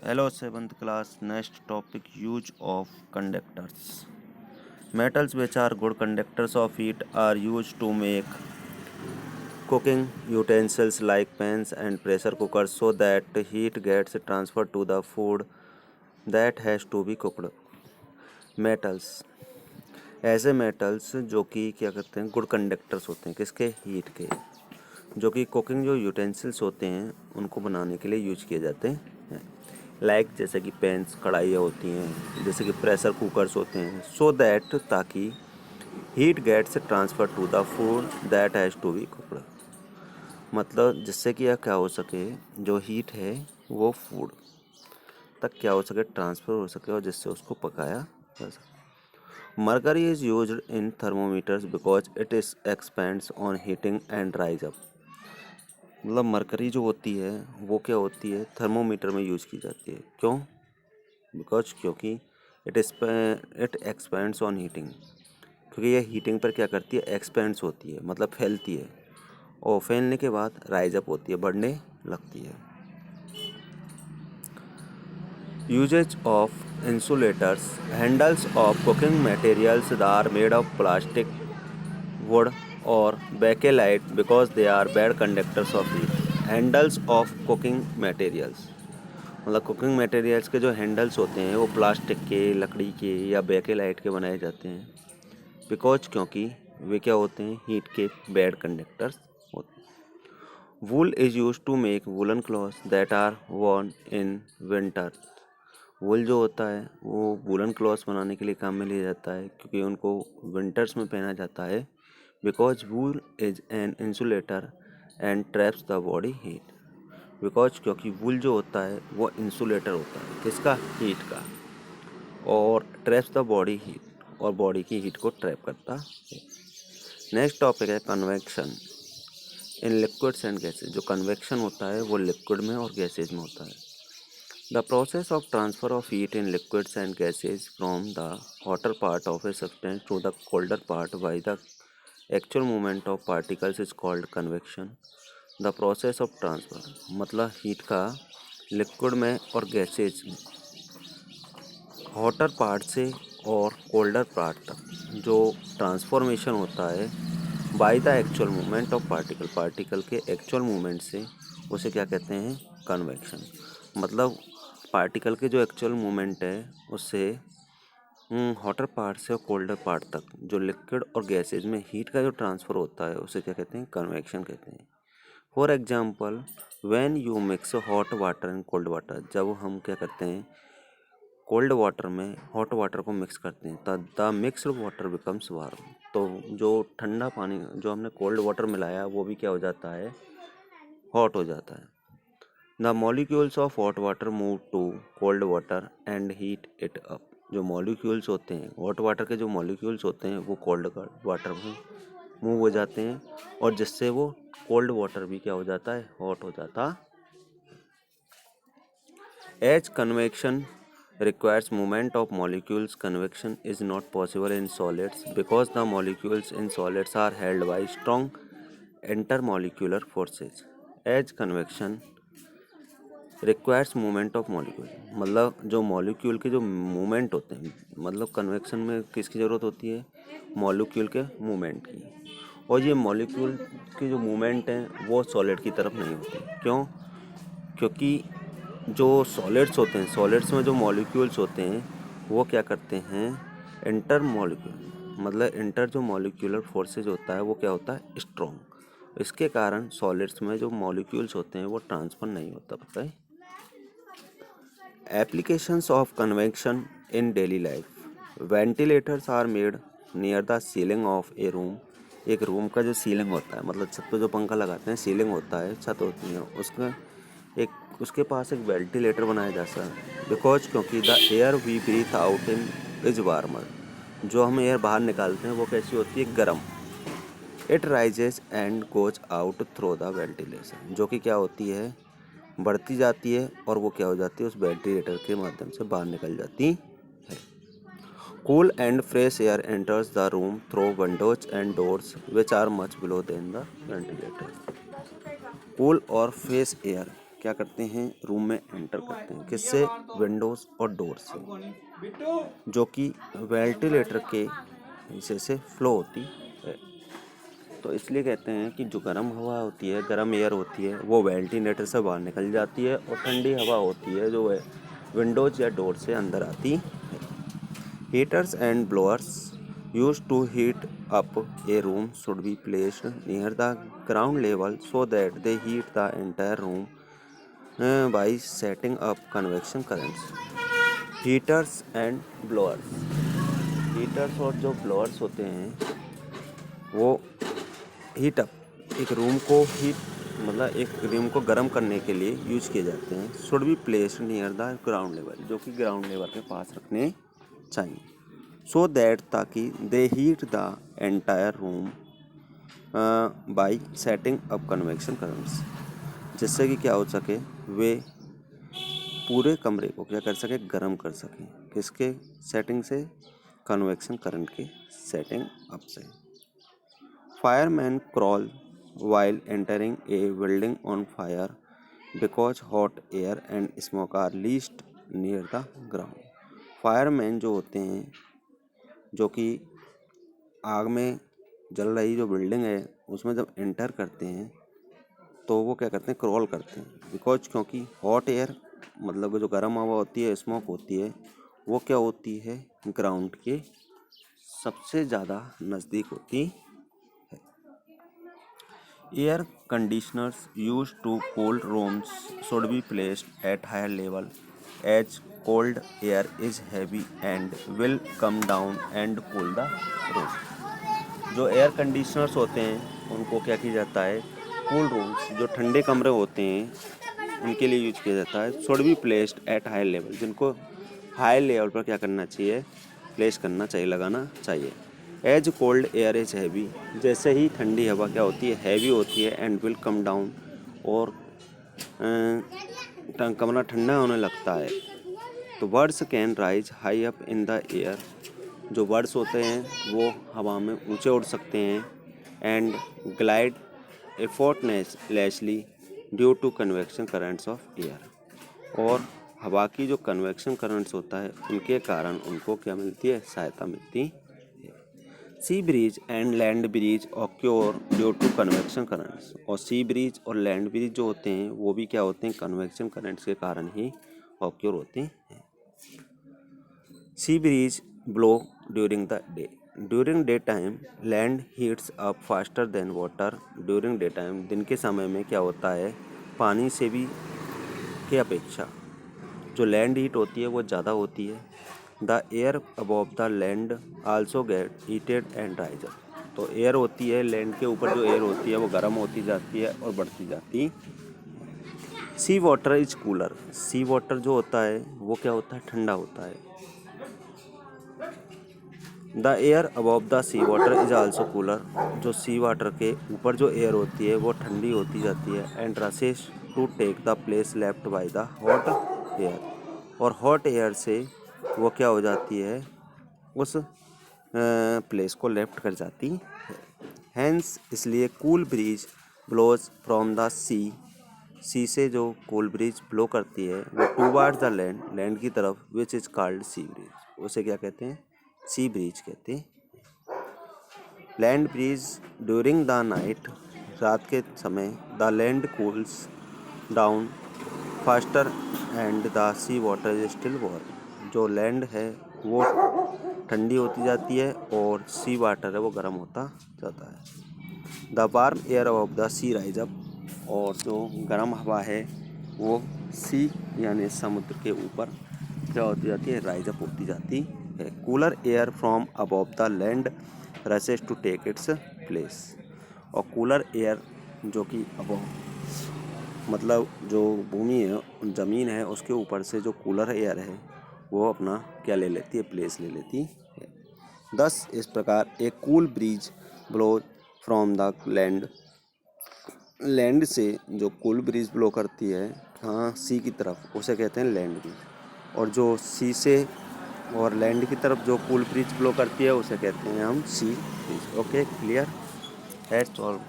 Hello, seventh class. Next topic, use of conductors. Metals which are good conductors of heat are used to make cooking utensils like pans and pressure cookers so that heat gets transferred to the food that has to be cooked. Metals ऐसे metals जो कि क्या करते हैं, good conductors होते हैं किसके, heat के, जो कि कुकिंग जो यूटेंसिल्स होते हैं उनको बनाने के लिए यूज किए जाते हैं। लाइक जैसे कि पैंस, कढ़ाइयाँ होती हैं, जैसे कि प्रेशर कुकर्स होते हैं, सो दैट ताकि heat gets transfer to the food that has to be cooked. मतलब जिससे कि यह क्या हो सके, जो हीट है वो फूड तक क्या हो सके, ट्रांसफ़र हो सके और जिससे उसको पकाया जा सके। Mercury is used in thermometers because it is expends on heating and rise up. मतलब मरकरी जो होती है वो क्या होती है, थर्मोमीटर में यूज़ की जाती है। क्यों? क्योंकि इट एक्सपेंड्स ऑन हीटिंग, क्योंकि ये हीटिंग पर क्या करती है, एक्सपेंड्स होती है, मतलब फैलती है, और फैलने के बाद राइज अप होती है, बढ़ने लगती है। Uses of insulators, handles of cooking materials are made of plastic, wood और bakelite because they are bad conductors of heat. Handles of cooking materials, मतलब कुकिंग मटेरियल्स के जो हैंडल्स होते हैं वो प्लास्टिक के, लकड़ी के या बेकेलाइट के बनाए जाते हैं। बिकॉज क्योंकि वे क्या होते हैं, हीट के बैड कंडक्टर्स होते हैं। Wool is use to make woollen clothes that are worn in winter. Wool जो होता है वो वुलन क्लॉथ्स बनाने के लिए काम में लिया जाता है, क्योंकि उनको विंटर्स में पहना जाता है। Because wool is an insulator and traps the body heat. Because क्योंकि वूल जो होता है वो इंसुलेटर होता है किसका, हीट का, और ट्रैप्स द बॉडी हीट, और बॉडी की हीट को ट्रैप करता है। नेक्स्ट टॉपिक है convection in liquids and gases. जो कन्वेक्शन होता है वो लिक्विड में और गैसेज में होता है। The process of transfer of heat in liquids and gases from the hotter part of a substance to the colder part by the actual movement of particles is called convection. The process of transfer, मतलब heat का liquid में और gases, hotter part से और colder part तक जो transformation होता है bye the actual movement of particle के एक्चुअल मूवमेंट से, उसे क्या कहते हैं, कन्वेक्शन। मतलब पार्टिकल के जो एक्चुअल मूवमेंट है उससे हॉटर पार्ट से और कोल्डर पार्ट तक जो लिक्विड और गैसेज में हीट का जो ट्रांसफ़र होता है उसे क्या कहते हैं, कन्वेक्शन कहते हैं। For example, when you mix hot water and cold water, जब हम क्या करते हैं, कोल्ड वाटर में हॉट वाटर को मिक्स करते हैं, the mixed water becomes warm. तो जो ठंडा पानी जो हमने कोल्ड वाटर मिलाया वो भी क्या हो जाता है, हॉट हो जाता है। The molecules of hot water move to cold water and heat it up. जो मॉलिक्यूल्स होते हैं, हॉट वाटर के जो मॉलिक्यूल्स होते हैं वो कोल्ड वाटर में मूव हो जाते हैं, और जिससे वो कोल्ड वाटर भी क्या हो जाता है, हॉट हो जाता। As convection requires movement of molecules, convection is not possible in solids because the molecules in solids are held by strong intermolecular forces. As convection requires movement of molecule, मतलब जो molecule के जो movement होते हैं, मतलब convection में किसकी ज़रूरत होती है, मॉलिक्यूल के मूवमेंट की। और ये मॉलिक्यूल की जो मूवमेंट है वो सॉलिड की तरफ नहीं होती। क्यों? क्योंकि जो सॉलिड्स होते हैं, सॉलिड्स में जो मॉलिक्यूल्स होते हैं वो क्या करते हैं, इंटर मॉलिक्यूल, मतलब इंटर जो मॉलिक्यूलर फोर्सेज होता है वो क्या होता है, स्ट्रॉन्ग। इसके कारण सॉलिड्स में जो मॉलिक्यूल्स होते हैं वो ट्रांसफर नहीं होता, पता है। Applications of convection in daily life, ventilators are made near the ceiling of a room. एक रूम का जो सीलिंग होता है, मतलब छत पे जो पंखा लगाते हैं, सीलिंग होता है, छत होती है, उसमें एक उसके पास एक वेंटिलेटर बनाया जा सकता है। बिकॉज क्योंकि the air we breathe out in is warmer. जो हम एयर बाहर निकालते हैं वो कैसी होती है, गर्म। It rises and goes out through the ventilation, जो कि क्या होती है, बढ़ती जाती है और वो क्या हो जाती है, उस वेंटिलेटर के माध्यम से बाहर निकल जाती है। Cool and fresh air enters the room through windows and doors which are much below than the ventilator. Cool और फ्रेश एयर क्या करते हैं, रूम में एंटर करते हैं। किससे? विंडोज़ और डोर से, जो कि वेंटिलेटर के हिस्से से फ्लो होती है। तो इसलिए कहते हैं कि जो गर्म हवा होती है, गर्म एयर होती है, वो वेंटिलेटर से बाहर निकल जाती है और ठंडी हवा होती है जो है विंडोज़ या डोर से अंदर आती है। Heaters and blowers used to heat up a room should be placed near the ground level so that they heat the entire room by setting up convection currents. Heaters and blowers, heaters और जो blowers होते हैं वो heat up एक room को मतलब एक room को गर्म करने के लिए यूज किए जाते हैं। Should be placed near the ground level, जो कि ग्राउंड लेवल के पास रखने चाहिए। सो दैट ताकि they heat the entire room by setting up convection currents, जिससे कि क्या हो सके, वे पूरे कमरे को क्या कर सके, गर्म कर सकें। किसके सेटिंग से? कन्वेक्शन करंट के सेटिंग अप से। Fireman crawl while entering a building on fire because hot air and smoke are least near the ground. Fireman जो होते हैं, जो कि आग में जल रही जो बिल्डिंग है उसमें जब एंटर करते हैं तो वो क्या करते हैं, क्रॉल करते हैं। बिकॉज क्योंकि हॉट एयर मतलब जो गर्म हवा होती है, स्मोक होती है, वो क्या होती है, ग्राउंड के सबसे ज़्यादा नज़दीक होती है। Air conditioners use to cool rooms should be placed at higher level as cold air is heavy and will come down and cool the room। जो एयर कंडीशनर्स होते हैं उनको क्या किया जाता है, कूल रूम्स जो ठंडे कमरे होते हैं उनके लिए यूज किया जाता है। Should be placed at high level, जिनको हाई लेवल पर क्या करना चाहिए, प्लेस करना चाहिए, लगाना चाहिए। As cold air is heavy, जैसे ही ठंडी हवा क्या होती है, हैवी होती है, एंड विल कम डाउन, और कमरा ठंडा होने लगता है। तो birds can rise high up in the air, जो बर्ड्स होते हैं वो हवा में ऊंचे उड़ सकते हैं। And glide effortlessly due to convection currents of air, और हवा की जो कन्वेक्शन करंट्स होता है उनके कारण उनको क्या मिलती है, सहायता मिलती है। Sea breeze and land breeze occur due to convection currents, और सी ब्रीज और लैंड ब्रीज जो होते हैं वो भी क्या होते हैं, कन्वेक्शन करंट्स के कारण ही ऑक्योर होते हैं। Sea bridge blow during the day, during day time land heats up faster than water. During day time दिन के समय में क्या होता है, पानी से भी के अपेक्षा जो लैंड हीट होती है वो ज़्यादा होती है। The air above the land also get heated and rise up, तो एयर होती है, लैंड के ऊपर जो एयर होती है वो गर्म होती जाती है और बढ़ती जाती है। Sea water is cooler, sea water जो होता है वो क्या होता है, ठंडा होता है। The air above the sea water is also cooler, जो सी वाटर के ऊपर जो एयर होती है वो ठंडी होती जाती है। And rushes to take the place left by the hot air, और हॉट एयर से वो क्या हो जाती है, उस प्लेस को लेफ्ट कर जाती है। हैंस इसलिए cool breeze blows from the sea से जो कूल ब्रीज ब्लो करती है वो टूवर्ड्स द लैंड, लैंड की तरफ, which is called sea breeze, उसे क्या कहते हैं, सी ब्रीज कहते हैं। Land breeze during the night, रात के समय, the land cools down faster and the sea water is still warm, जो लैंड है वो ठंडी होती जाती है और सी वाटर है वो गर्म होता जाता है। The warm air of the sea rise up, और जो गर्म हवा है वो सी यानी समुद्र के ऊपर क्या होती जाती है, राइज अप होती जाती है। Cooler air from above the land rushes to take its place, और कूलर एयर जो कि अबव मतलब जो भूमि है, ज़मीन है, उसके ऊपर से जो कूलर एयर है वो अपना क्या ले लेती है, प्लेस ले लेती है। दस इस प्रकार एक cool bridge blow from the land, land से जो कूल ब्रीज ब्लो करती है हाँ सी की तरफ, उसे कहते हैं लैंड ब्रीज, और जो सी से और लैंड की तरफ जो कूल ब्रीज ब्लो करती है उसे कहते हैं हम sea breeze. Okay, clear, that's all.